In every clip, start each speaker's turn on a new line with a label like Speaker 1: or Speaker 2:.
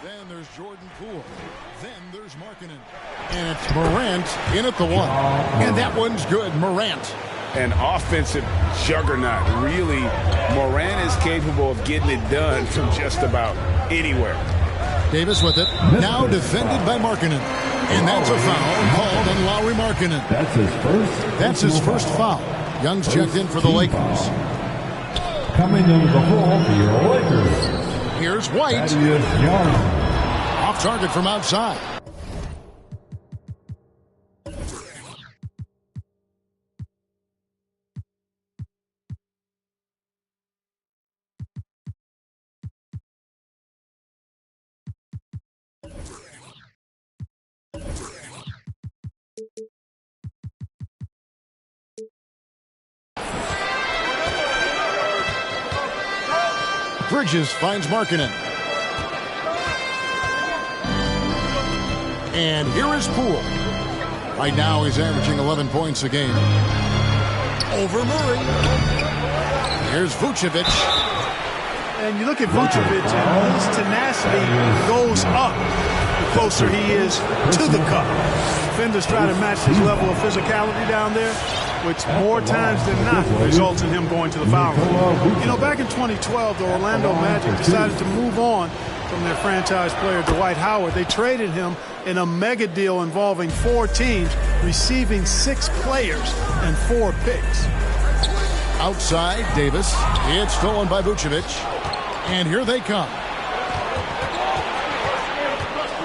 Speaker 1: Then there's Jordan Poole. Then there's Markkanen. And it's Morant in at the one. And that one's good. Morant.
Speaker 2: An offensive juggernaut. Really, Morant is capable of getting it done from just about anywhere.
Speaker 1: Davis with it. Now defended by Markkanen. And that's a foul called on Lauri Markkanen. That's his first foul. Young's checked in for the Lakers.
Speaker 3: Coming into the hole for your Lakers.
Speaker 1: Here's White. Off target from outside. Bridges finds Markkanen. And here is Poole. Right now he's averaging 11 points a game. Over Murray. Here's Vucevic.
Speaker 4: And you look at Vucevic and his tenacity goes up the closer he is to the cup. Defenders try to match his level of physicality down there, which more times than not results in him going to the foul line. You know, back in 2012, the Orlando Magic decided to move on from their franchise player, Dwight Howard. They traded him in a mega deal involving 4 teams, receiving 6 players and 4 picks.
Speaker 1: Outside, Davis. It's stolen by Vucevic. And here they come.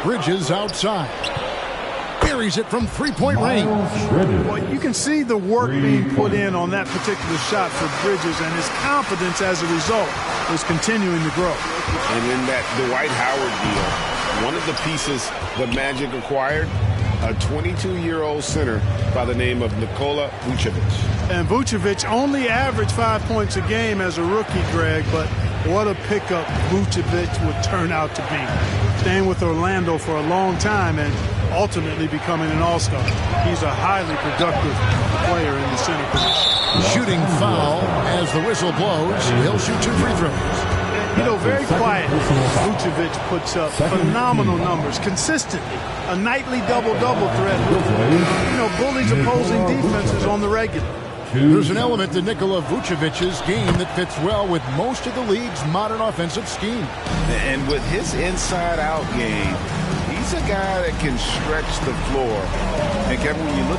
Speaker 1: Bridges outside. Buries it from three-point range.
Speaker 4: Well, you can see the work being put in on that particular shot for Bridges, and his confidence as a result is continuing to grow.
Speaker 2: And in that Dwight Howard deal, one of the pieces the Magic acquired, a 22-year-old center by the name of Nikola Vucevic.
Speaker 4: And Vucevic only averaged 5 points a game as a rookie, Greg, but what a pickup Vucevic would turn out to be. Staying with Orlando for a long time and ultimately becoming an all-star. He's a highly productive player in the center position.
Speaker 1: Shooting foul as the whistle blows. He'll shoot 2 free throws.
Speaker 4: And, you know, very quietly, Vucevic puts up phenomenal numbers consistently. A nightly double-double threat with, you know, bullies opposing defenses on the regular.
Speaker 1: There's an element to Nikola Vucevic's game that fits well with most of the league's modern offensive scheme.
Speaker 2: And with his inside-out game, he's a guy that can stretch the floor. And Kevin, when you look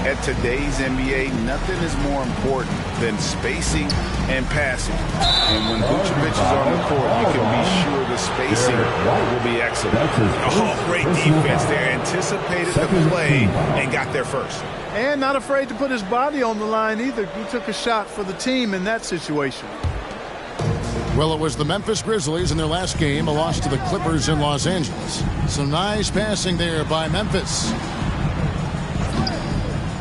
Speaker 2: at today's NBA, nothing is more important than spacing and passing. And when Vucevic is on the court, you can be sure the spacing will be excellent. Oh, great defense there. Anticipated the play and got there first.
Speaker 4: And not afraid to put his body on the line either. He took a shot for the team in that situation.
Speaker 1: Well, it was the Memphis Grizzlies in their last game, a loss to the Clippers in Los Angeles. Some nice passing there by Memphis.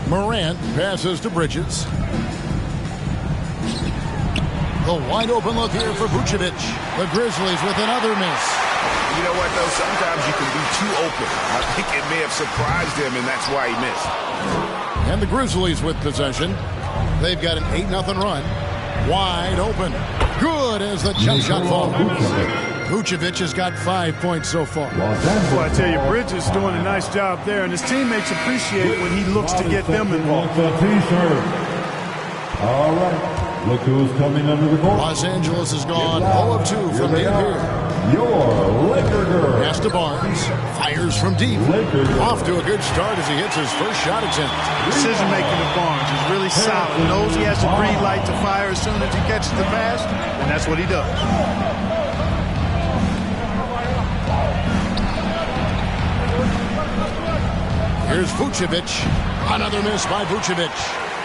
Speaker 1: Morant passes to Bridges. The wide open look here for Vucevic. The Grizzlies with another miss.
Speaker 2: You know what, though? Sometimes you can be too open. I think it may have surprised him, and that's why he missed.
Speaker 1: And the Grizzlies with possession. They've got an 8-0 run. Wide open. Good as the jump shot falls. Vucevic has got 5 points so far.
Speaker 4: Well, I tell you, Bridges doing a nice job there, and his teammates appreciate when he looks to get them involved.
Speaker 3: All right. Look who's coming under the court.
Speaker 1: Los Angeles has gone 0 of 2 from deep here.
Speaker 3: Your Laker girl.
Speaker 1: Pass to Barnes. Fires from deep. Off to a good start as he hits his first shot attempt.
Speaker 4: Decision-making of Barnes is really solid. He knows he has a green light to fire as soon as he catches the pass, and that's what he does.
Speaker 1: Here's Vucevic. Another miss by Vucevic.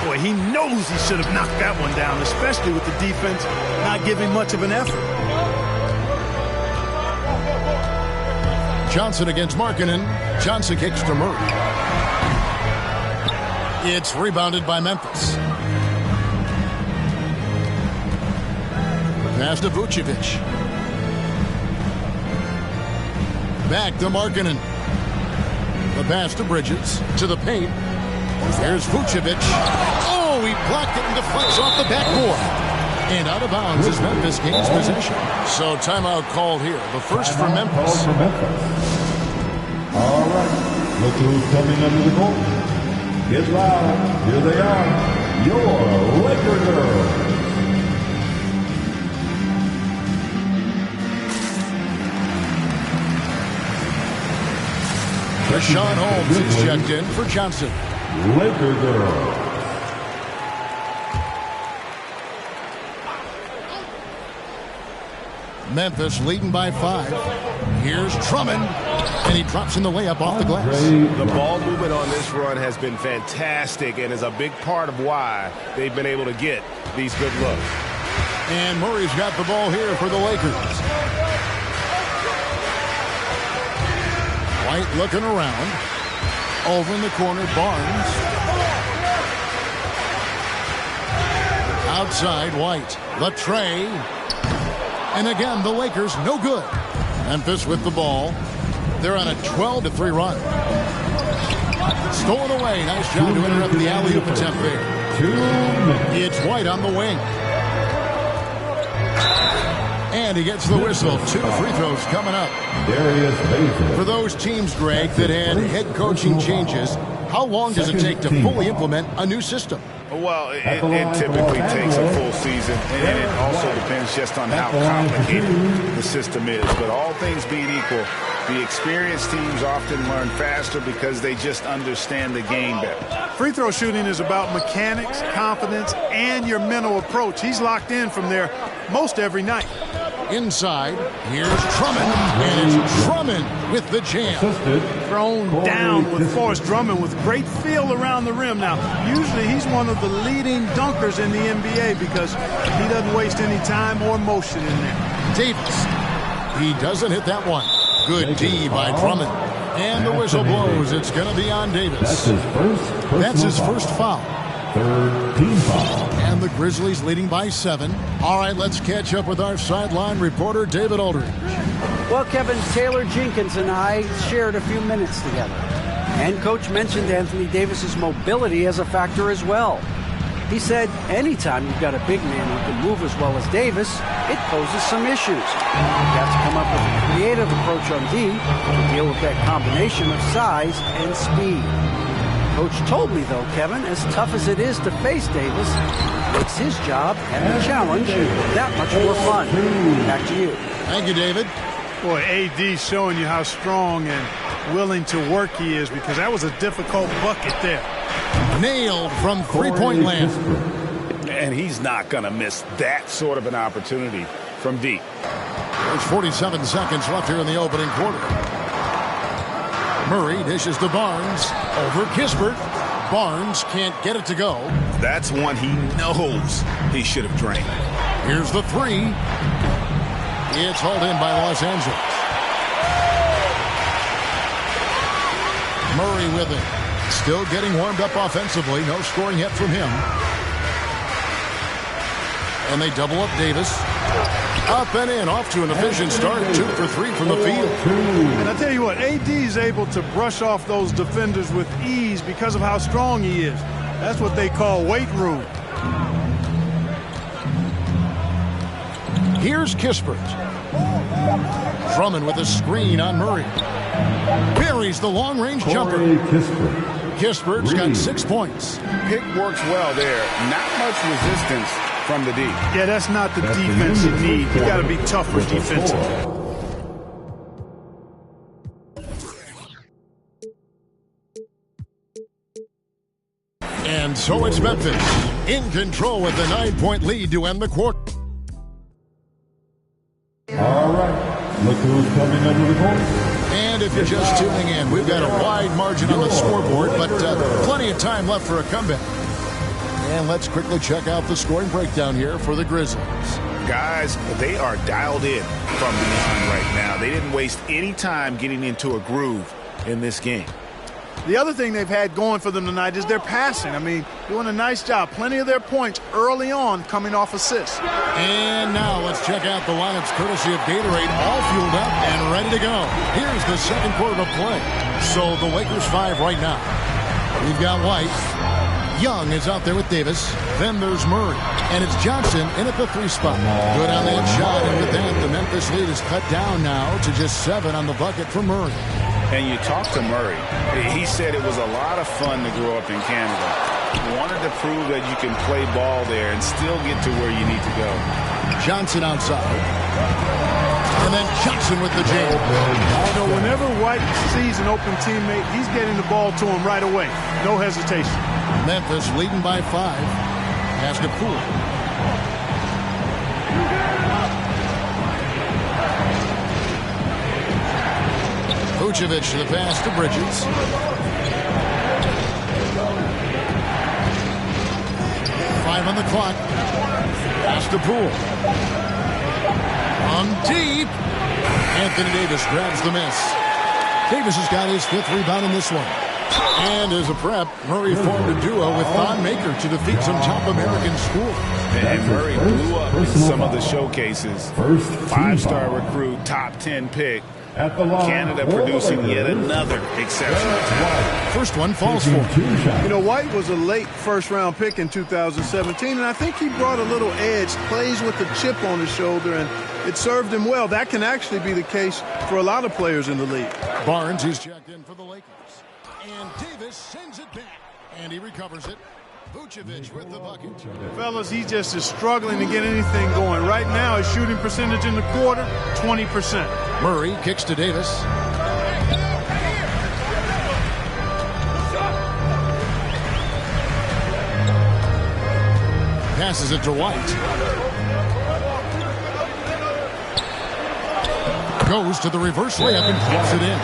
Speaker 4: Boy, he knows he should have knocked that one down, especially with the defense not giving much of an effort.
Speaker 1: Johnson against Markkanen. Johnson kicks to Murray. It's rebounded by Memphis. Pass to Vucevic. Back to Markkanen. The pass to Bridges. To the paint. Here's Vucevic. Oh, he blocked it and deflects off the backboard. And out of bounds as Memphis gains possession. So timeout called here. The first for Memphis.
Speaker 3: All right. Look who's coming under the goal. Get loud. Here they are. Your Laker girls.
Speaker 1: Rashawn Holmes is checked in for Johnson.
Speaker 3: Laker girl.
Speaker 1: Memphis leading by 5. Here's Drummond, and he drops in the layup off the glass.
Speaker 5: The ball movement on this run has been fantastic and is a big part of why they've been able to get these good looks.
Speaker 1: And Murray's got the ball here for the Lakers. White looking around. Over in the corner, Barnes. Outside, White. The tray. And again, the Lakers no good. Memphis with the ball. They're on a 12-3 run. Stolen away. Nice job to interrupt the alley-oop attempt there. It's White on the wing. And he gets the whistle. 2 free throws coming up. For those teams, Greg, that had head coaching changes, how long does it take to fully implement a new system?
Speaker 2: Well, it typically takes a full season, and it also depends just on how complicated the system is. But all things being equal, the experienced teams often learn faster because they just understand the game better.
Speaker 4: Free throw shooting is about mechanics, confidence, and your mental approach. He's locked in from there most every night.
Speaker 1: Inside, here's Drummond, and it's Drummond with the jam.
Speaker 4: Thrown down with Forrest Drummond with great feel around the rim. Now, usually he's one of the leading dunkers in the NBA because he doesn't waste any time or motion in there.
Speaker 1: Davis, he doesn't hit that one. Good D by Drummond. And the whistle blows. It's going to be on Davis. That's his first foul.
Speaker 3: Third team foul.
Speaker 1: And the Grizzlies leading by 7. All right, let's catch up with our sideline reporter, David Aldridge.
Speaker 6: Well, Kevin, Taylor Jenkins and I shared a few minutes together. And Coach mentioned Anthony Davis's mobility as a factor as well. He said anytime you've got a big man who can move as well as Davis, it poses some issues. You've got to come up with a creative approach on D to deal with that combination of size and speed. Coach told me, though, Kevin, as tough as it is to face Davis, it makes his job and the challenge that much more fun. Back to you.
Speaker 1: Thank you, David.
Speaker 4: Boy, AD showing you how strong and willing to work he is, because that was a difficult bucket there.
Speaker 1: Nailed from three-point land.
Speaker 2: And he's not going to miss that sort of an opportunity from deep.
Speaker 1: There's 47 seconds left here in the opening quarter. Murray dishes to Barnes. Over Kispert. Barnes can't get it to go.
Speaker 2: That's one he knows he should have drained.
Speaker 1: Here's the three. It's hauled in by Los Angeles. Murray with it. Still getting warmed up offensively. No scoring yet from him. And they double up Davis. Up and in. Off to an efficient start. 2 for 3 from the field.
Speaker 4: And I tell you what, AD is able to brush off those defenders with ease because of how strong he is. That's what they call weight room.
Speaker 1: Here's Kispert. Drummond with a screen on Murray. Buries the long-range jumper. Kispert's got 6 points.
Speaker 2: Pick works well there. Not much resistance from the D.
Speaker 4: Yeah, that's not the defense you need. You got to be tougher defensively.
Speaker 1: And so it's Memphis in control with a 9-point lead to end the quarter.
Speaker 3: All right. Look who's coming under the goal.
Speaker 1: And if you're just tuning in, we've got a wide margin on the scoreboard, but plenty of time left for a comeback. And let's quickly check out the scoring breakdown here for the Grizzlies.
Speaker 2: Guys, they are dialed in from beyond right now. They didn't waste any time getting into a groove in this game.
Speaker 4: The other thing they've had going for them tonight is their passing. I mean, doing a nice job. Plenty of their points early on coming off assists.
Speaker 1: And now let's check out the lineups courtesy of Gatorade, all fueled up and ready to go. Here's the second quarter of play. So the Lakers 5 right now. We've got White. Young is out there with Davis. Then there's Murray. And it's Johnson in at the 3 spot. Good on that shot. And with that, the Memphis lead is cut down now to just 7 on the bucket for Murray.
Speaker 2: And you talk to Murray. He said it was a lot of fun to grow up in Canada. He wanted to prove that you can play ball there and still get to where you need to go.
Speaker 1: Johnson outside. And then Johnson with the jam.
Speaker 4: So whenever White sees an open teammate, he's getting the ball to him right away. No hesitation.
Speaker 1: Memphis leading by 5. Pass to Poole. Vucevic to the pass to Bridges. Five on the clock. Pass to Poole. On deep. Anthony Davis grabs the miss. Davis has got his 5th rebound in this one. And as a prep, Murray formed a duo with Thon Maker to defeat some top American school.
Speaker 2: And Murray blew up in some of the showcases. 5-star recruit, top 10 pick. Canada producing yet another exceptional talent.
Speaker 1: First one falls for him.
Speaker 4: You know, White was a late first-round pick in 2017, and I think he brought a little edge, plays with a chip on his shoulder, and it served him well. That can actually be the case for a lot of players in the league.
Speaker 1: Barnes, he's checked in for the Lakers. And Davis sends it back, and he recovers it. Vucevic with the bucket.
Speaker 4: Fellas, he just is struggling to get anything going. Right now, his shooting percentage in the quarter, 20%.
Speaker 1: Murray kicks to Davis. Passes it to White. Goes to the reverse layup and pops it in.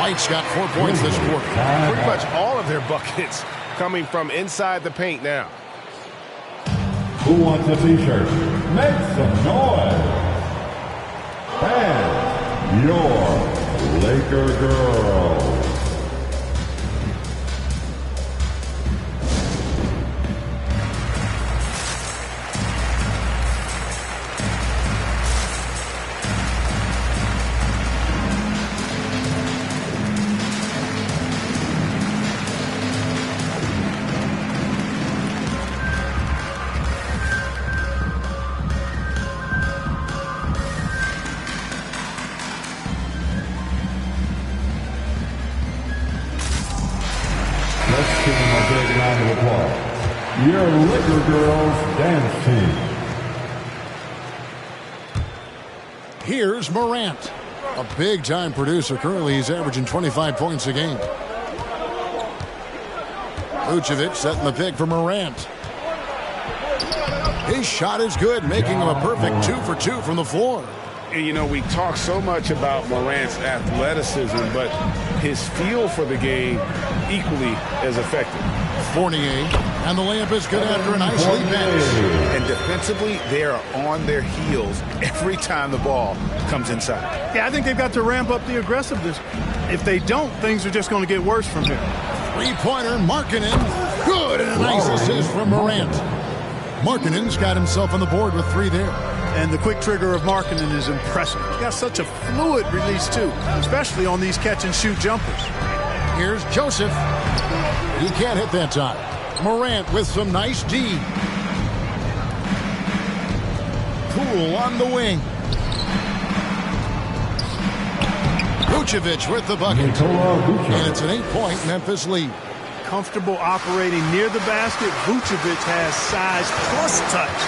Speaker 1: White's got 4 points this quarter.
Speaker 5: Pretty much all of their buckets coming from inside the paint now.
Speaker 3: Who wants a t-shirt? Make some noise. And your Laker girl. Your Laker Girls Dance Team.
Speaker 1: Here's Morant, a big-time producer. Currently, he's averaging 25 points a game. Vucevic setting the pick for Morant. His shot is good, making him a perfect 2 for 2 from the floor.
Speaker 2: And, you know, we talk so much about Morant's athleticism, but his feel for the game equally as effective.
Speaker 1: Fournier, and the layup is good after an ice lead pass.
Speaker 2: And defensively, they are on their heels every time the ball comes inside.
Speaker 4: Yeah, I think they've got to ramp up the aggressiveness. If they don't, things are just going to get worse from here.
Speaker 1: Three-pointer, Markkanen. Good, and a nice assist from Morant. Markkanen's got himself on the board with 3 there.
Speaker 4: And the quick trigger of Markkanen is impressive. He's got such a fluid release, too, especially on these catch-and-shoot jumpers.
Speaker 1: Here's Joseph. He can't hit that time. Morant with some nice D. Poole on the wing. Vucevic with the bucket. And it's an 8-point Memphis lead.
Speaker 4: Comfortable operating near the basket. Vucevic has size plus touch.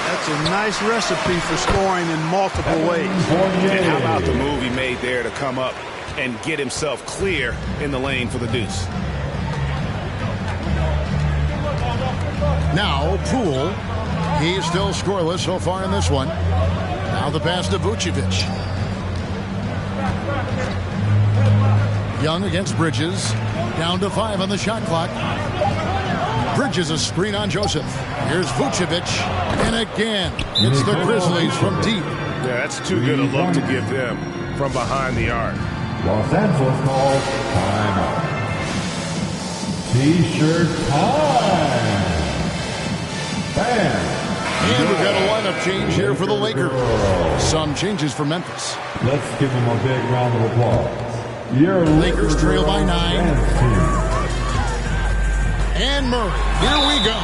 Speaker 4: That's a nice recipe for scoring in multiple ways.
Speaker 2: And how about the move he made there to come up and get himself clear in the lane for the deuce?
Speaker 1: Now Poole. He's still scoreless so far in this one. Now the pass to Vucevic. Young against Bridges. Down to 5 on the shot clock. Bridges a screen on Joseph. Here's Vucevic. And again, it's the Grizzlies from deep.
Speaker 5: Yeah, that's too good a look to give them from behind the arc.
Speaker 3: Los Angeles calls timeout. T-shirt time. Bam.
Speaker 1: And we've got a lineup change here for the Lakers. Some changes for Memphis.
Speaker 3: Let's give them a big round of applause. Your
Speaker 1: Lakers trail by 9. And Murray, here we go.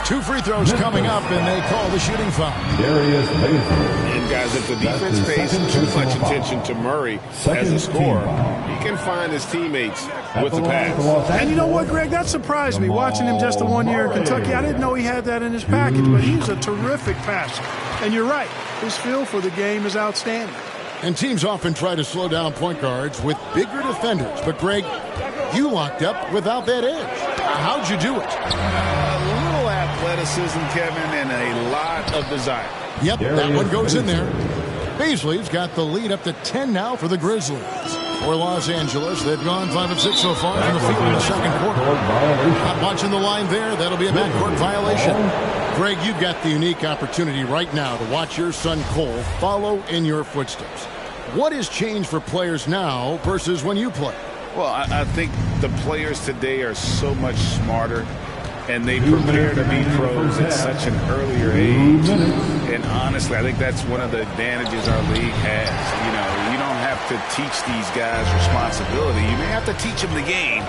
Speaker 1: 2 free throws coming up, and they call the shooting foul.
Speaker 3: Darius Bazley.
Speaker 5: And guys, if the defense pays too much attention to Murray as a scorer, he can find his teammates with the pass.
Speaker 4: And you know what, Greg? That surprised me, watching him just the 1 year in Kentucky. I didn't know he had that in his package, but he's a terrific passer. And you're right, his feel for the game is outstanding.
Speaker 1: And teams often try to slow down point guards with bigger defenders. But, Greg, you locked up without that edge. How'd you do it?
Speaker 2: A little athleticism, Kevin, and a lot of desire.
Speaker 1: Yep, that one goes in there. Bazley's got the lead up to 10 now for the Grizzlies. For Los Angeles, they've gone 5 of 6 so far from the field in the second quarter. Not watching the line there. That'll be a backcourt violation. Greg, you've got the unique opportunity right now to watch your son Cole follow in your footsteps. What has changed for players now versus when you played?
Speaker 2: Well, I think the players today are so much smarter, and they prepare to be pros at such an earlier age. And honestly, I think that's one of the advantages our league has. You know, you don't have to teach these guys responsibility. You may have to teach them the game,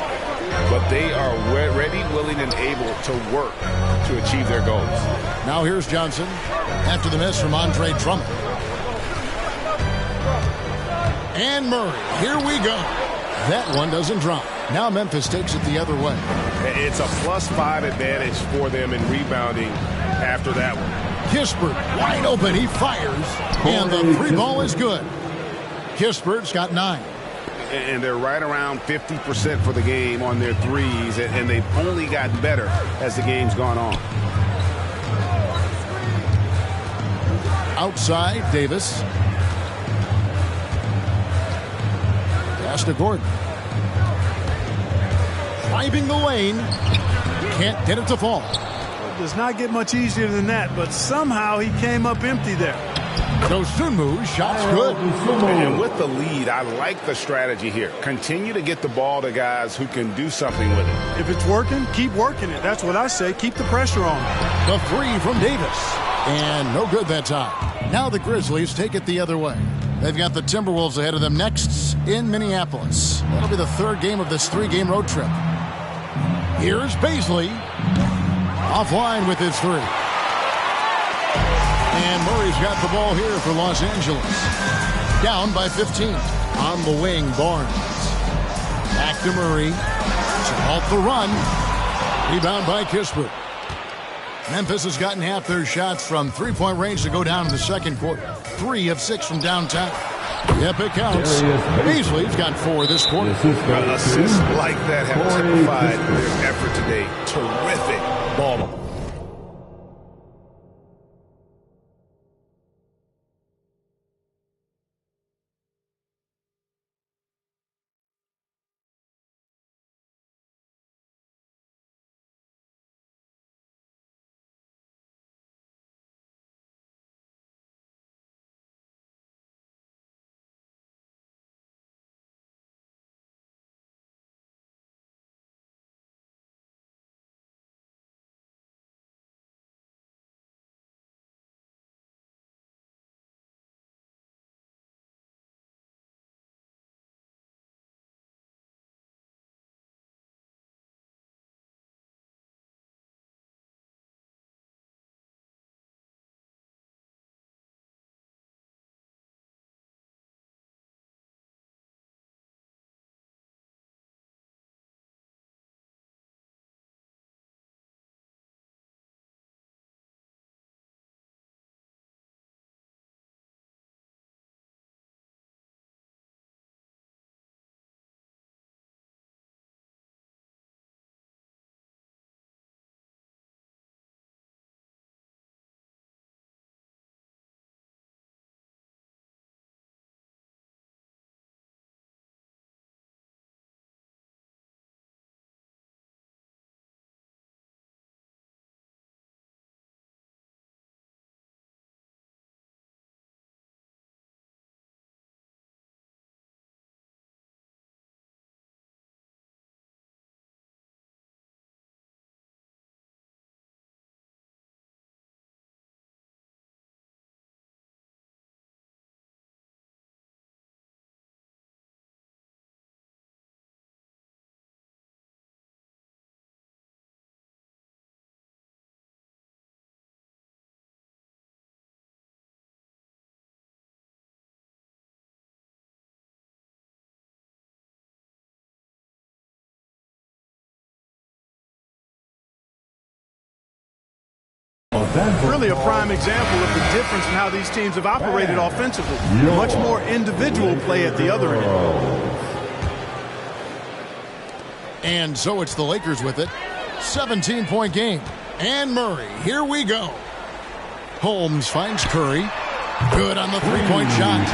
Speaker 2: but they are ready, willing, and able to work to achieve their goals.
Speaker 1: Now here's Johnson after the miss from Andre Drummond. And Murray, here we go. That one doesn't drop. Now Memphis takes it the other way.
Speaker 5: It's a +5 advantage for them in rebounding after that one.
Speaker 1: Kispert wide open. He fires. And the free ball is good. Kispert's got 9.
Speaker 5: And they're right around 50% for the game on their threes. And they've only gotten better as the game's gone on.
Speaker 1: Outside, Davis. Pass to Gordon. Driving the lane. Can't get it to fall.
Speaker 4: It does not get much easier than that, but somehow he came up empty there.
Speaker 1: Dosunmu's shot's good.
Speaker 5: And with the lead, I like the strategy here. Continue to get the ball to guys who can do something with it.
Speaker 4: If it's working, keep working it. That's what I say. Keep the pressure on.
Speaker 1: The 3 from Davis. And no good that time. Now the Grizzlies take it the other way. They've got the Timberwolves ahead of them next in Minneapolis. That'll be the 3rd game of this 3-game road trip. Here's Bazley. Offline with his 3. And Murray's got the ball here for Los Angeles. Down by 15. On the wing, Barnes. Back to Murray. To halt the run. Rebound by Kispert. Memphis has gotten half their shots from 3-point range to go down in the second quarter. 3 of 6 from downtown. Yep, it counts. Bazley's got 4 this quarter.
Speaker 5: Assists like that have typified their effort today. Terrific ball.
Speaker 4: Really a prime example of the difference in how these teams have operated offensively. Much more individual play at the other end.
Speaker 1: And so it's the Lakers with it. 17-point game. And Murray, here we go. Holmes finds Curry. Good on the three-point shot.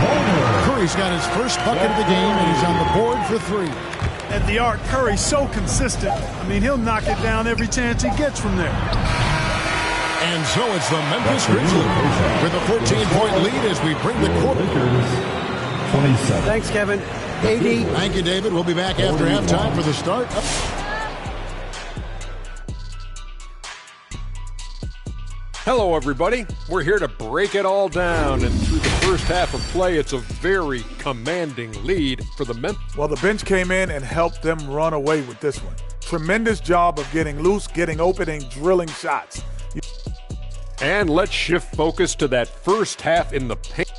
Speaker 1: Curry's got his first bucket of the game, and he's on the board for three.
Speaker 4: At the arc, Curry's so consistent. I mean, he'll knock it down every chance he gets from there.
Speaker 1: And so it's the Memphis Grizzlies with a 14-point lead as we bring the quarter.
Speaker 3: 27.
Speaker 6: Thanks, Kevin. AD.
Speaker 1: Thank you, David. We'll be back after halftime for the start.
Speaker 7: Hello, everybody. We're here to break it all down, and through the first half of play, it's a very commanding lead for the Memphis.
Speaker 8: Well, the bench came in and helped them run away with this one. Tremendous job of getting loose, getting open, and drilling shots.
Speaker 7: And let's shift focus to that first half in the paint.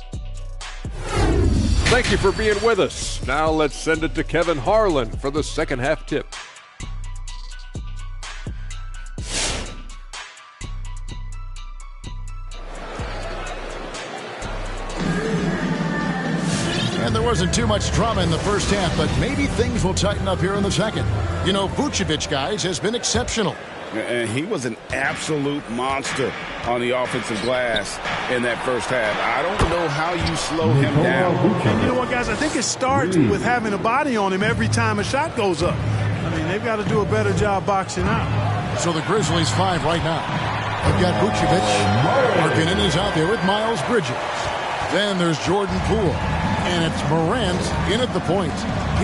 Speaker 7: Thank you for being with us. Now let's send it to Kevin Harlan for the second half tip.
Speaker 1: And there wasn't too much drama in the first half, but maybe things will tighten up here in the second. You know, Vucevic, guys, has been exceptional.
Speaker 2: And he was an absolute monster on the offensive glass in that first half. I don't know how you slow him down.
Speaker 4: And you know what, guys? I think it starts with having a body on him every time a shot goes up. I mean, they've got to do a better job boxing out.
Speaker 1: So the Grizzlies 5 right now. They've got Vucevic. Markkanen is out there with Miles Bridges. Then there's Jordan Poole. And it's Morant in at the point.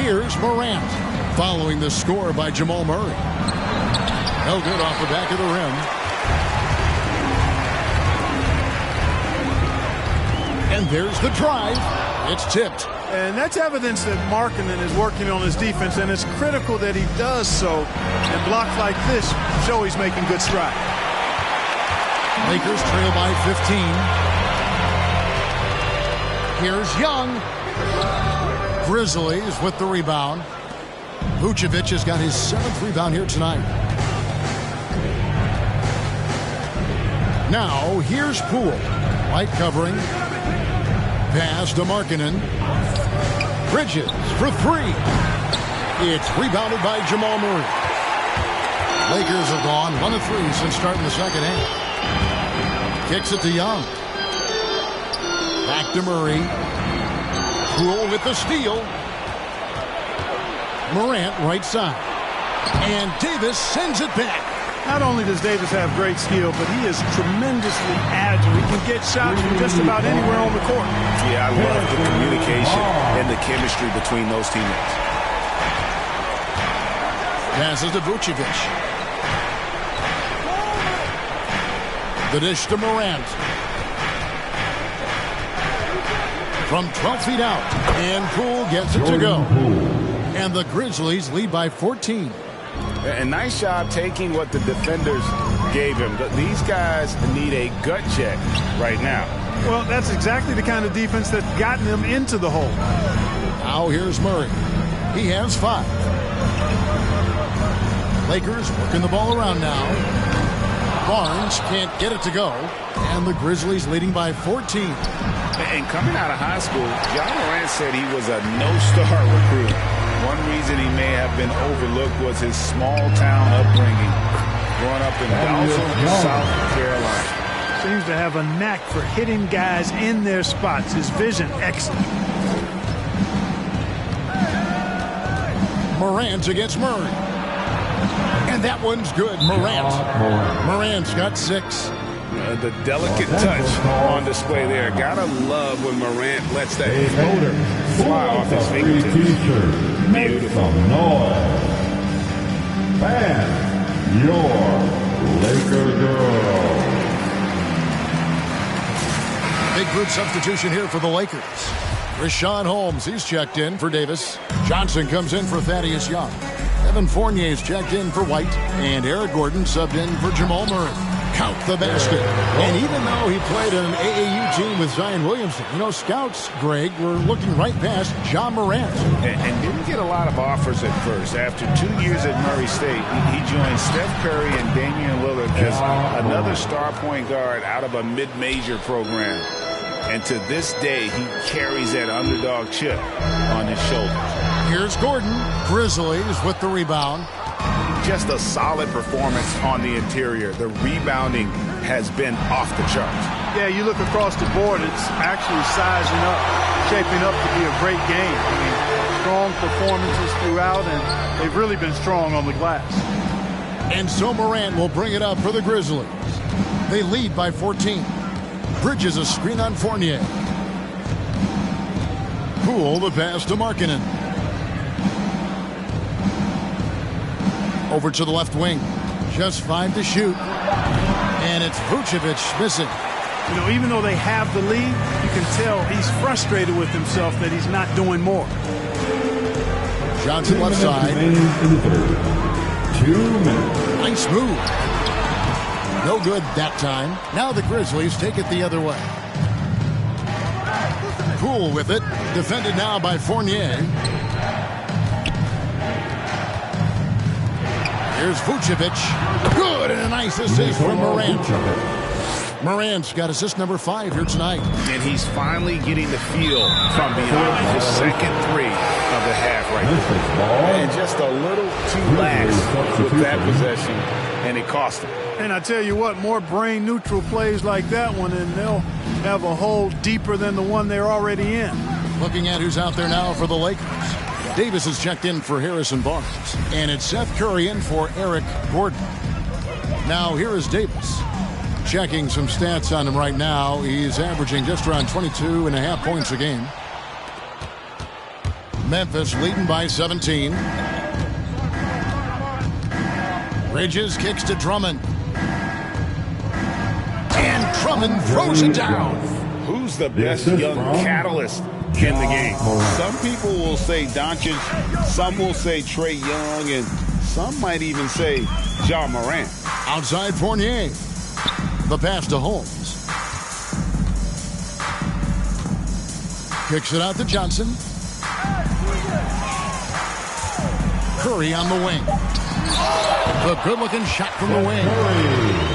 Speaker 1: Here's Morant following the score by Jamal Murray. No good off the back of the rim. And there's the drive. It's tipped.
Speaker 4: And that's evidence that Markkanen is working on his defense, and it's critical that he does so. And blocks like this show he's making good strides.
Speaker 1: Lakers trail by 15. Here's Young. Grizzlies with the rebound. Vucevic has got his 7th rebound here tonight. Now, here's Poole. Light covering. Pass to Markkanen. Bridges for three. It's rebounded by Jamal Murray. Lakers have gone 1 of 3 since starting the second half. Kicks it to Young. Back to Murray. Poole with the steal. Morant right side. And Davis sends it back.
Speaker 4: Not only does Davis have great skill, but he is tremendously agile. He can get shots from just about anywhere on the court.
Speaker 2: Yeah, I love the communication and the chemistry between those teammates.
Speaker 1: Passes to Vucevic. The dish to Morant. From 12 feet out. And Poole gets it to go. And the Grizzlies lead by 14.
Speaker 2: A nice job taking what the defenders gave him. These guys need a gut check right now.
Speaker 4: Well, that's exactly the kind of defense that's gotten them into the hole.
Speaker 1: Now here's Murray. He has 5. Lakers working the ball around now. Barnes can't get it to go. And the Grizzlies leading by 14.
Speaker 2: And coming out of high school, John Morant said he was a no-star recruit. One reason he may have been overlooked was his small-town upbringing, growing up in Dawson, South Carolina.
Speaker 4: Seems to have a knack for hitting guys in their spots. His vision, excellent.
Speaker 1: Morant against Murray. And that one's good. Morant's got 6.
Speaker 2: The delicate touch on display there. Gotta love when Morant lets that floater fly off his fingertips.
Speaker 3: Beautiful. Noise. And your Laker girl.
Speaker 1: Big group substitution here for the Lakers. Rashawn Holmes, he's checked in for Davis. Johnson comes in for Thaddeus Young. Evan Fournier's checked in for White. And Eric Gordon subbed in for Jamal Murray. count the basket. And even though he played on an AAU team with Zion Williamson, scouts, Greg, were looking right past Ja Morant.
Speaker 2: And didn't get a lot of offers at first. After 2 years at Murray State, he joined Steph Curry and Damian Lillard as another star point guard out of a mid-major program. And to this day, he carries that underdog chip on his shoulders.
Speaker 1: Here's Gordon. Grizzlies with the rebound.
Speaker 2: Just a solid performance on the interior. The rebounding has been off the charts.
Speaker 4: Yeah, you look across the board, it's actually sizing up, shaping up to be a great game. I mean, strong performances throughout, and they've really been strong on the glass.
Speaker 1: And so Morant will bring it up for the Grizzlies. They lead by 14. Bridges a screen on Fournier. Poole the pass to Markkanen. Over to the left wing. Just 5 to shoot. And it's Vucevic missing.
Speaker 4: Even though they have the lead, you can tell he's frustrated with himself that he's not doing more.
Speaker 1: Johnson left side.
Speaker 3: 2 minutes.
Speaker 1: Nice move. No good that time. Now the Grizzlies take it the other way. Poole with it. Defended now by Fournier. Here's Vucevic. Good, and a nice assist from Morant. Morant's got assist number 5 here tonight.
Speaker 2: And he's finally getting the feel from beyond his second three of the half right there. And just a little too lax with that possession, and it cost him.
Speaker 4: And I tell you what, more brain-neutral plays like that one, and they'll have a hole deeper than the one they're already in.
Speaker 1: Looking at who's out there now for the Lakers. Davis is checked in for Harrison Barnes. And it's Seth Curry in for Eric Gordon. Now here is Davis. Checking some stats on him right now. He's averaging just around 22.5 points a game. Memphis leading by 17. Bridges kicks to Drummond. And Drummond throws it down.
Speaker 2: Who's the best young catalyst in the game? Some people will say Doncic, some will say Trae Young, and some might even say Ja Morant.
Speaker 1: Outside Fournier. The pass to Holmes. Kicks it out to Johnson. Curry on the wing. The good-looking shot from the wing.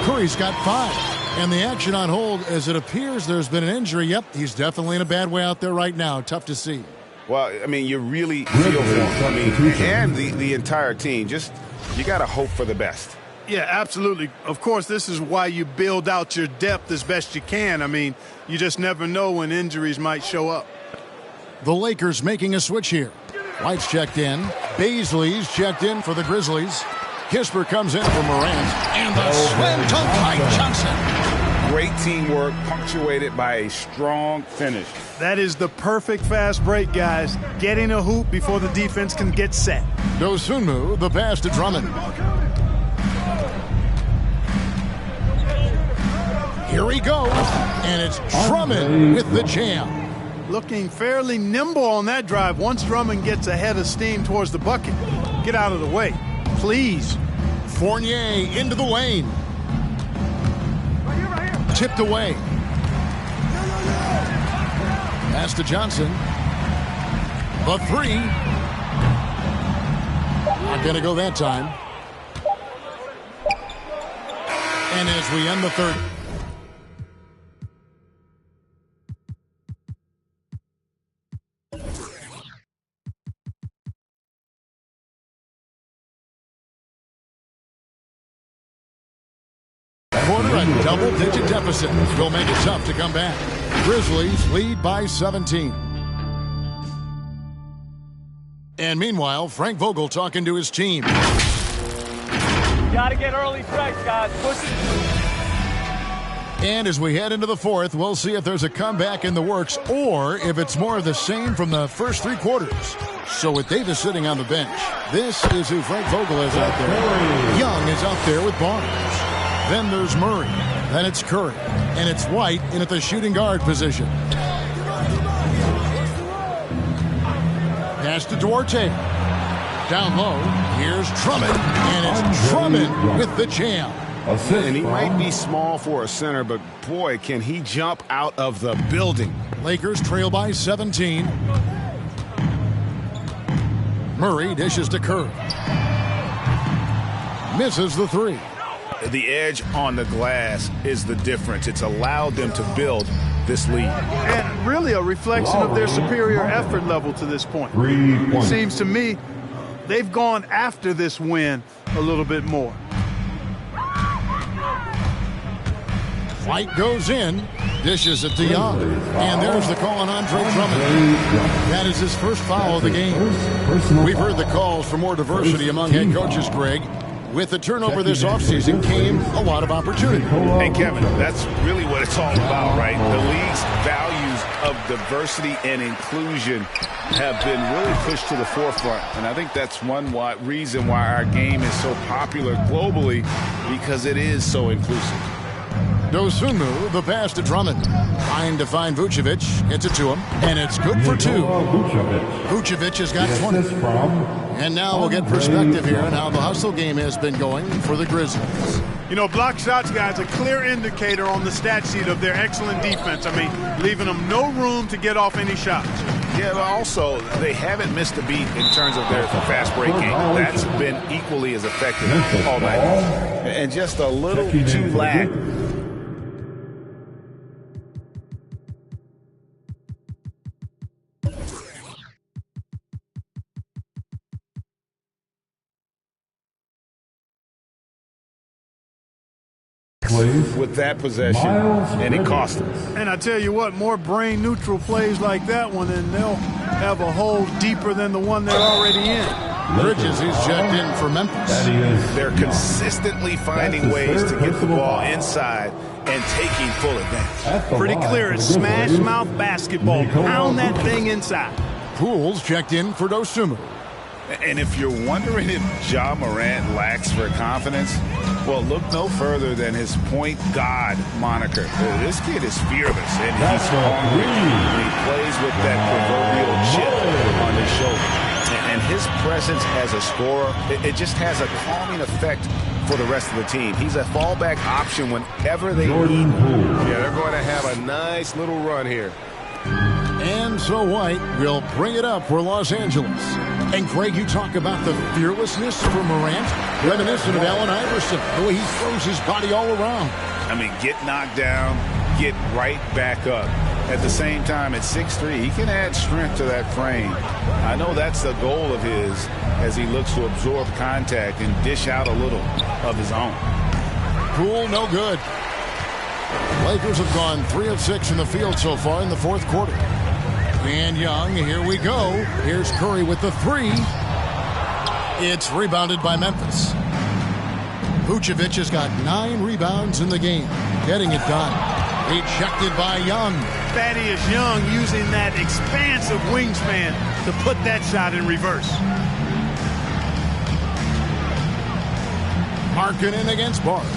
Speaker 1: Curry's got 5. And the action on hold, as it appears there's been an injury. Yep, he's definitely in a bad way out there right now. Tough to see.
Speaker 2: Well, I mean, you really feel for him. I mean, and the entire team. Just, you got to hope for the best.
Speaker 4: Yeah, absolutely. Of course, this is why you build out your depth as best you can. I mean, you just never know when injuries might show up.
Speaker 1: The Lakers making a switch here. White's checked in. Baisley's checked in for the Grizzlies. Kisper comes in for Morant. And the slam dunk by Johnson.
Speaker 2: Great teamwork, punctuated by a strong finish.
Speaker 4: That is the perfect fast break, guys. Getting a hoop before the defense can get set.
Speaker 1: Dosunmu, the pass to Drummond. Here he goes. And it's Drummond with the jam.
Speaker 4: Looking fairly nimble on that drive. Once Drummond gets ahead of steam towards the bucket, get out of the way, please.
Speaker 1: Fournier into the lane. Tipped away. Pass to Johnson. The 3. Not going to go that time. And as we end the third. Quarter, a double-digit deficit will make it tough to come back. Grizzlies lead by 17. And meanwhile, Frank Vogel talking to his team.
Speaker 9: Got to get early strikes, guys. Push it.
Speaker 1: And as we head into the fourth, we'll see if there's a comeback in the works or if it's more of the same from the first 3 quarters. So with Davis sitting on the bench, this is who Frank Vogel is out there. Young is out there with Barnes. Then there's Murray. Then it's Curry. And it's White in at the shooting guard position. Pass to Duarte. Down low. Here's Drummond. And it's Drummond with the jam.
Speaker 5: And he might be small for a center, but boy, can he jump out of the building.
Speaker 1: Lakers trail by 17. Murray dishes to Curry. Misses the three.
Speaker 2: The edge on the glass is the difference. It's allowed them to build this lead.
Speaker 4: And really a reflection of their superior effort level to this point. It seems to me they've gone after this win a little bit more.
Speaker 1: White goes in, dishes it to Young. And there's the call on Andre Drummond. That is his first foul of the game. We've heard the calls for more diversity among head coaches, Greg. With the turnover this offseason came a lot of opportunity.
Speaker 2: Hey, Kevin, that's really what it's all about, right? The league's values of diversity and inclusion have been really pushed to the forefront. And I think that's one reason why our game is so popular globally, because it is so inclusive.
Speaker 1: Dosunmu, the pass to Drummond. Trying to find Vucevic. Gets it to him. And it's good for two. Vucevic has got 20. And now we'll get perspective here on how the hustle game has been going for the Grizzlies.
Speaker 4: You know, block shots, guys, a clear indicator on the stat sheet of their excellent defense. I mean, leaving them no room to get off any shots.
Speaker 2: Yeah, but also, they haven't missed a beat in terms of their fast break game. That's been equally as effective all night. And just a little too lax. With that possession, and it cost them.
Speaker 4: And I tell you what, more brain-neutral plays like that one, and they'll have a hole deeper than the one they're already in.
Speaker 1: Bridges, he's checked in for Memphis.
Speaker 2: They're consistently finding ways to get the ball inside and taking full advantage.
Speaker 4: Pretty clear, it's smash-mouth basketball. Pound that thing inside.
Speaker 1: Pools checked in for Dosunmu.
Speaker 2: And if you're wondering if Ja Morant lacks for confidence, well, look no further than his point guard moniker. This kid is fearless, and he's hungry. He plays with that proverbial chip on his shoulder. And his presence as a scorer, it just has a calming effect for the rest of the team. He's a fallback option whenever they need.
Speaker 5: Yeah, they're going to have a nice little run here.
Speaker 1: And so White will bring it up for Los Angeles. And Greg, you talk about the fearlessness for Morant, reminiscent of Allen Iverson, the way he throws his body all around.
Speaker 2: I mean, get knocked down, get right back up. At the same time, at 6'3", he can add strength to that frame. I know that's the goal of his as he looks to absorb contact and dish out a little of his own.
Speaker 1: Poole, no good. Lakers have gone 3 of 6 in the field so far in the fourth quarter. And Young, here we go. Here's Curry with the three. It's rebounded by Memphis. Vucevic has got 9 rebounds in the game, getting it done. Rejected by Young.
Speaker 4: Thaddeus Young using that expansive wingspan to put that shot in reverse.
Speaker 1: Markkanen against Barnes.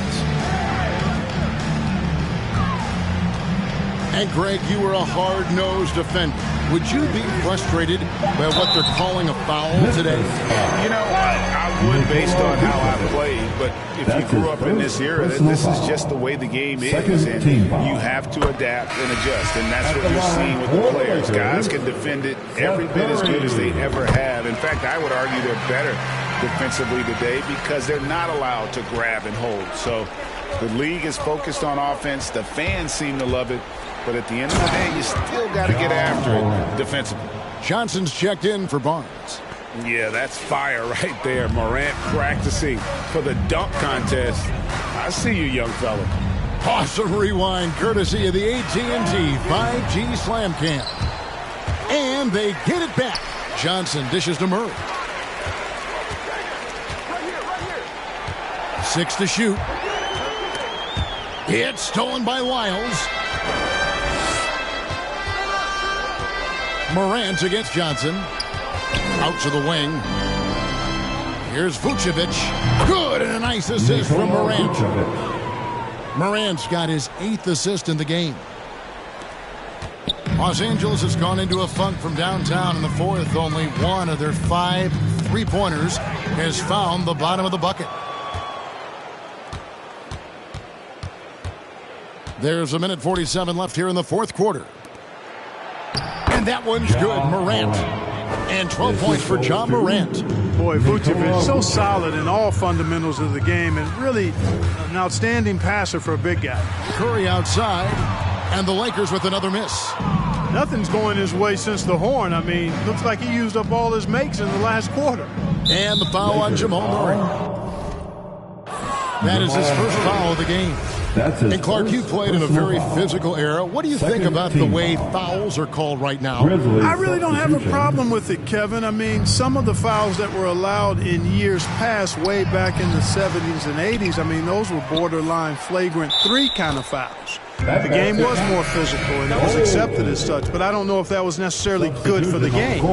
Speaker 1: And Greg, you were a hard-nosed defender. Would you be frustrated by what they're calling a foul today?
Speaker 2: You know, I would based on how I played, but if you grew up in this era, this is just the way the game is, and you have to adapt and adjust, and that's what you're seeing with the players. Guys can defend it every bit as good as they ever have. In fact, I would argue they're better defensively today because they're not allowed to grab and hold. So the league is focused on offense. The fans seem to love it. But at the end of the day, you still got to get after it defensively.
Speaker 1: Johnson's checked in for Barnes.
Speaker 5: Yeah, that's fire right there. Morant practicing for the dunk contest. I see you, young fella.
Speaker 1: Awesome rewind courtesy of the AT&T 5G Slam Cam. And they get it back. Johnson dishes to Murray. 6 to shoot. It's stolen by Lyles. Morant against Johnson. Out to the wing. Here's Vucevic. Good, and a nice assist from Morant. Morant's got his 8th assist in the game. Los Angeles has gone into a funk from downtown in the fourth. Only one of their 5 3-pointers has found the bottom of the bucket. There's a minute 47 left here in the fourth quarter. And that one's good. Morant. And 12 points for John Morant.
Speaker 4: Boy, Vucevic, so solid in all fundamentals of the game and really an outstanding passer for a big guy.
Speaker 1: Curry outside, and the Lakers with another miss.
Speaker 4: Nothing's going his way since the horn. I mean, looks like he used up all his makes in the last quarter.
Speaker 1: And the foul on Jamal Murray. That is his first foul of the game. And Clark, you played in a very physical era. What do you think about the way fouls are called right now?
Speaker 4: I really don't have a problem with it, Kevin. I mean, some of the fouls that were allowed in years past, way back in the 70s and 80s, I mean, those were borderline flagrant 3 kind of fouls. The game was more physical, and it was accepted as such, but I don't know if that was necessarily good for the game.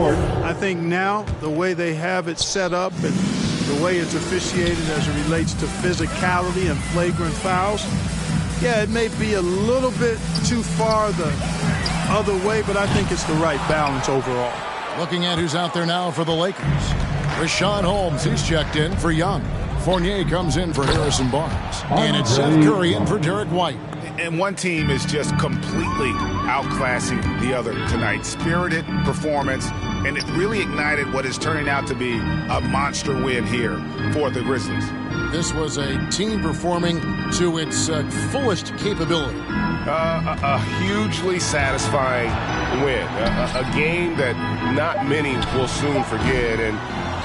Speaker 4: I think now, the way they have it set up and the way it's officiated as it relates to physicality and flagrant fouls, yeah, it may be a little bit too far the other way, but I think it's the right balance overall.
Speaker 1: Looking at who's out there now for the Lakers. Rashawn Holmes, he's checked in for Young. Fournier comes in for Harrison Barnes. And it's Seth Curry in for Derek White.
Speaker 2: And one team is just completely outclassing the other tonight. Spirited performance, and it really ignited what is turning out to be a monster win here for the Grizzlies.
Speaker 1: This was a team performing to its fullest capability.
Speaker 5: A hugely satisfying win. A game that not many will soon forget. And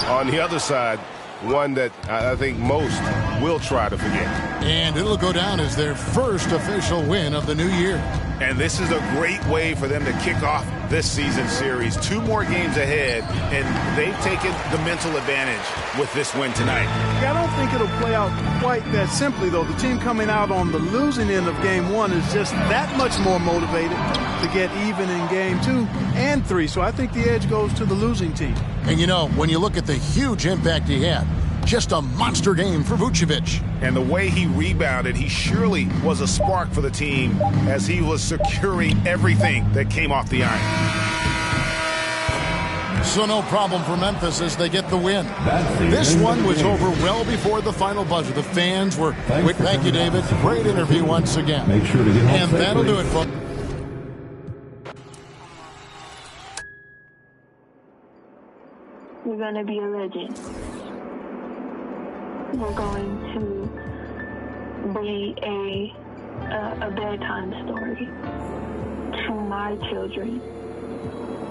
Speaker 5: on the other side, one that I think most will try to forget.
Speaker 1: And it'll go down as their first official win of the new year.
Speaker 2: And this is a great way for them to kick off this season series. 2 more games ahead, and they've taken the mental advantage with this win tonight.
Speaker 4: Yeah, I don't think it'll play out quite that simply, though. The team coming out on the losing end of game 1 is just that much more motivated to get even in game 2 and 3. So I think the edge goes to the losing team.
Speaker 1: And, you know, when you look at the huge impact he had, just a monster game for Vucevic.
Speaker 2: And the way he rebounded, he surely was a spark for the team as he was securing everything that came off the iron.
Speaker 1: So no problem for Memphis as they get the win. This one was over well before the final buzzer. The fans were... Thank you, David. Great interview once again.
Speaker 3: Make sure to get home
Speaker 1: and that'll do it, folks.
Speaker 10: You're going to be a legend. You're going to be a bedtime story to my children,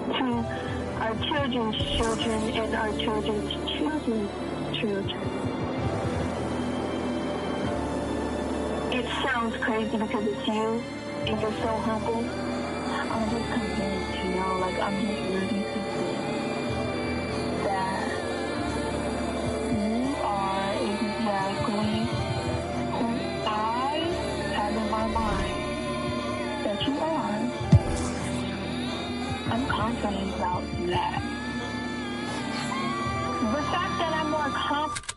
Speaker 10: to our children's children, and our children's children's children. It sounds crazy because it's you, and you're so humble. I'm just convinced, you know, like I'm just ready to see that you are exactly who I have in my mind that you are. I'm confident about that. The fact that I'm more confident